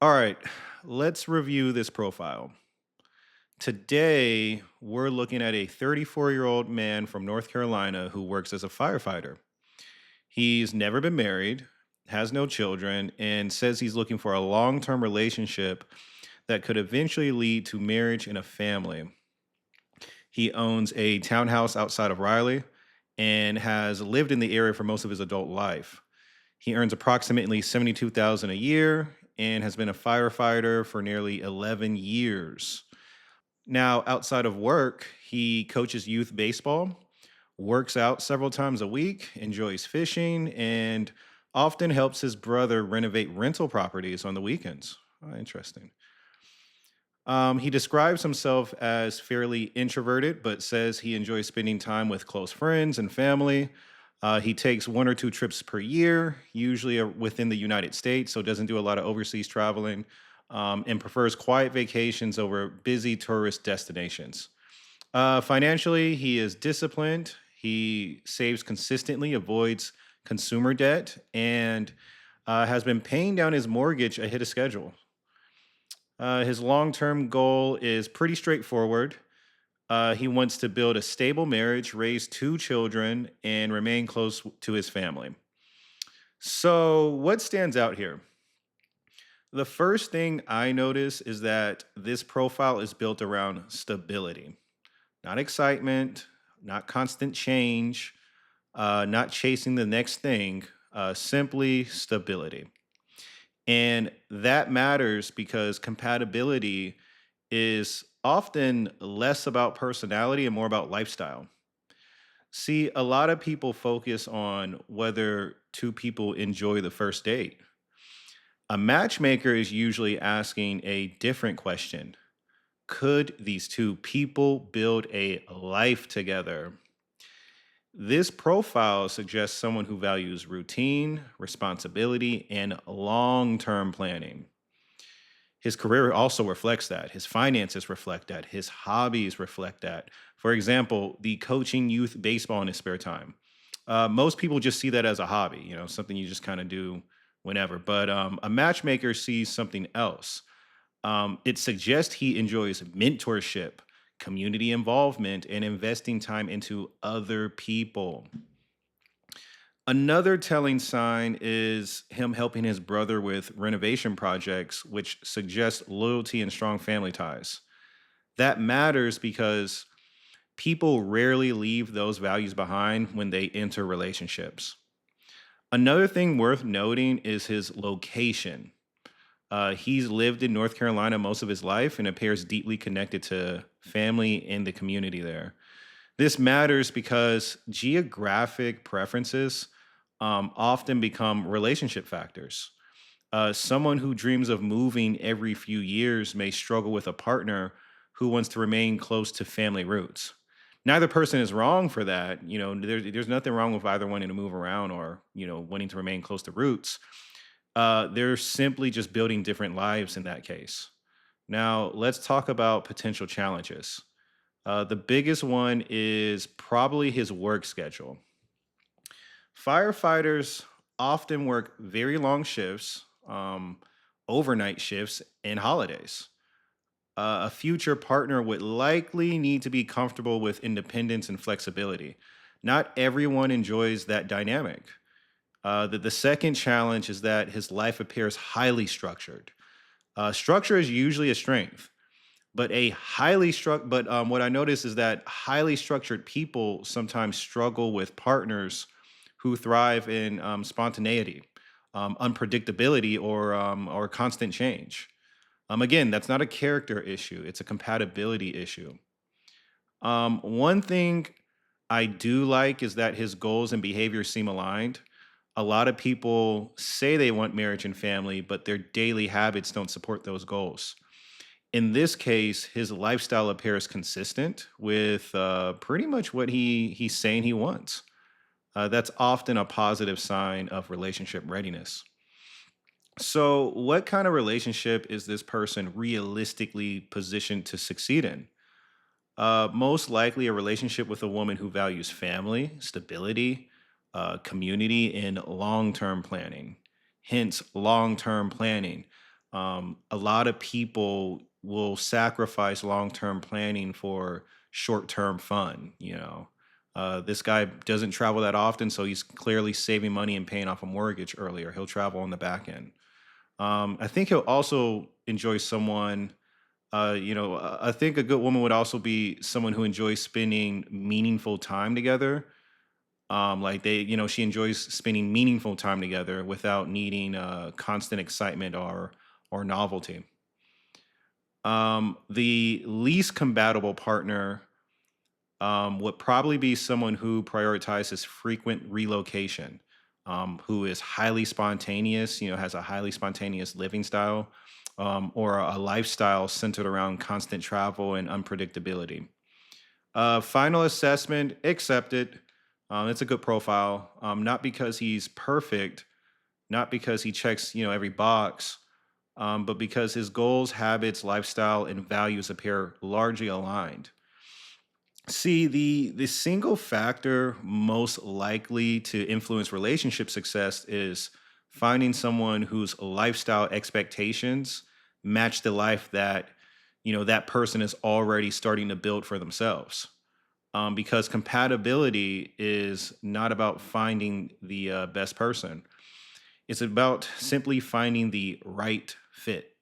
All right, let's review this profile. Today, we're looking at a 34-year-old man from North Carolina who works as a firefighter. He's never been married, has no children, and says he's looking for a long term relationship that could eventually lead to marriage and a family. He owns a townhouse outside of Raleigh and has lived in the area for most of his adult life. He earns approximately 72,000 a year and has been a firefighter for nearly 11 years. Now, outside of work, he coaches youth baseball, works out several times a week, enjoys fishing, and often helps his brother renovate rental properties on the weekends. Oh, interesting. He describes himself as fairly introverted, but says he enjoys spending time with close friends and family. He takes one or two trips per year, usually within the United States, so doesn't do a lot of overseas traveling, and prefers quiet vacations over busy tourist destinations. Financially, he is disciplined. He saves consistently, avoids consumer debt, and has been paying down his mortgage ahead of schedule. His long term goal is pretty straightforward. He wants to build a stable marriage, raise two children, and remain close to his family. So, what stands out here? The first thing I notice is that this profile is built around stability, not excitement, not constant change, not chasing the next thing, simply stability. And that matters because compatibility is often less about personality and more about lifestyle. See, a lot of people focus on whether two people enjoy the first date. A matchmaker is usually asking a different question. Could these two people build a life together? This profile suggests someone who values routine, responsibility, and long term planning. His career also reflects that. His finances reflect that. His hobbies reflect that. For example, the coaching youth baseball in his spare time. Most people just see that as a hobby, something you just kind of do whenever. But a matchmaker sees something else. It suggests he enjoys mentorship, community involvement, and investing time into other people. Another telling sign is him helping his brother with renovation projects, which suggests loyalty and strong family ties. That matters because people rarely leave those values behind when they enter relationships. Another thing worth noting is his location. He's lived in North Carolina most of his life and appears deeply connected to family and the community there. This matters because geographic preferences often become relationship factors. Someone who dreams of moving every few years may struggle with a partner who wants to remain close to family roots. Neither person is wrong for that. There's nothing wrong with either wanting to move around or wanting to remain close to roots. They're simply just building different lives in that case. Now, let's talk about potential challenges. The biggest one is probably his work schedule. Firefighters often work very long shifts, overnight shifts, and holidays. A future partner would likely need to be comfortable with independence and flexibility. Not everyone enjoys that dynamic. The second challenge is that his life appears highly structured. Structure is usually a strength, but what I notice is that highly structured people sometimes struggle with partners who thrive in spontaneity, unpredictability, or constant change. Again, that's not a character issue; it's a compatibility issue. One thing I do like is that his goals and behaviors seem aligned. A lot of people say they want marriage and family, but their daily habits don't support those goals. In this case, his lifestyle appears consistent with pretty much what he's saying he wants. That's often a positive sign of relationship readiness. So, what kind of relationship is this person realistically positioned to succeed in? Most likely, a relationship with a woman who values family, stability, community, and long term planning. Hence, long term planning. A lot of people will sacrifice long-term planning for short-term fun. This guy doesn't travel that often, so he's clearly saving money and paying off a mortgage earlier. He'll travel on the back end. I think he'll also enjoy someone. I think a good woman would also be someone who enjoys spending meaningful time together. Like she enjoys spending meaningful time together without needing constant excitement or novelty. The least compatible partner would probably be someone who prioritizes frequent relocation, who is highly spontaneous, has a highly spontaneous living style, or a lifestyle centered around constant travel and unpredictability. Final assessment accepted. It's a good profile, not because he's perfect, not because he checks every box, but because his goals, habits, lifestyle, and values appear largely aligned. See, the single factor most likely to influence relationship success is finding someone whose lifestyle expectations match the life that that person is already starting to build for themselves. Because compatibility is not about finding the best person; it's about simply finding the right fit.